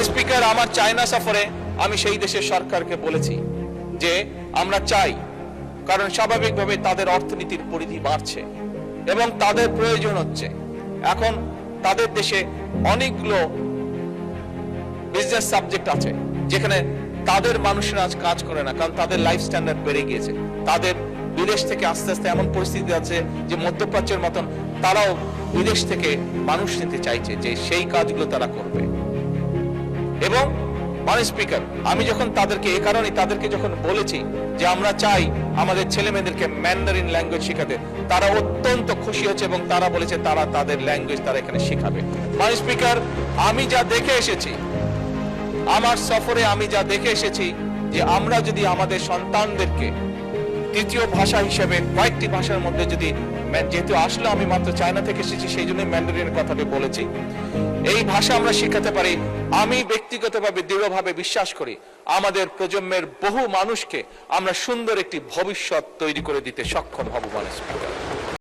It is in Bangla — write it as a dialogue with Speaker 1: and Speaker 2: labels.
Speaker 1: মাননীয় স্পিকার, আমার চায়না সফরে আমি সেই দেশের সরকারকে বলেছি যে আমরা চাই, কারণ স্বাভাবিকভাবে তাদের অর্থনীতির পরিধি বাড়ছে এবং তাদের প্রয়োজন হচ্ছে। এখন তাদের দেশে অনেকগুলো বিজনেস সাবজেক্ট আছে যেখানে তাদের মানুষরা আজ কাজ করে না, কারণ তাদের লাইফ স্ট্যান্ডার্ড বেড়ে গিয়েছে। তাদের বিদেশ থেকে আস্তে আস্তে এমন পরিস্থিতি আছে যে মধ্যপ্রাচ্যের মতন তারাও বিদেশ থেকে মানুষ নিতে চাইছে, যে সেই কাজগুলো তারা করবে। এবং মাননীয় স্পিকার, আমি যখন তাদেরকে এই কারণে তাদেরকে যখন বলেছি যে আমরা চাই আমাদের ছেলে মেয়েদেরকে ম্যান্ডারিন ল্যাঙ্গুয়েজ শেখাতে, তারা অত্যন্ত খুশি হচ্ছে এবং তারা বলেছে তারা তাদের ল্যাঙ্গুয়েজ তারা এখানে শেখাবে। মাননীয় স্পিকার, আমি যা দেখে এসেছি, আমার সফরে আমি যা দেখে এসেছি, যে আমরা যদি আমাদের সন্তানদেরকে তৃতীয় ভাষা হিসেবে কয়েকটি ভাষার মধ্যে যদি, যেহেতু আসলে আমি মাত্র চায়না থেকে এসেছি সেই জন্য ম্যান্ডারিনের কথাটা বলেছি, এই ভাষা আমরা শেখাতে পারি, আমি ব্যক্তিগতভাবে দৃঢ়ভাবে বিশ্বাস করি আমাদের প্রজন্মের বহু মানুষকে আমরা সুন্দর একটি ভবিষ্যৎ তৈরি করে দিতে সক্ষম হব। মাননীয় স্পিকার।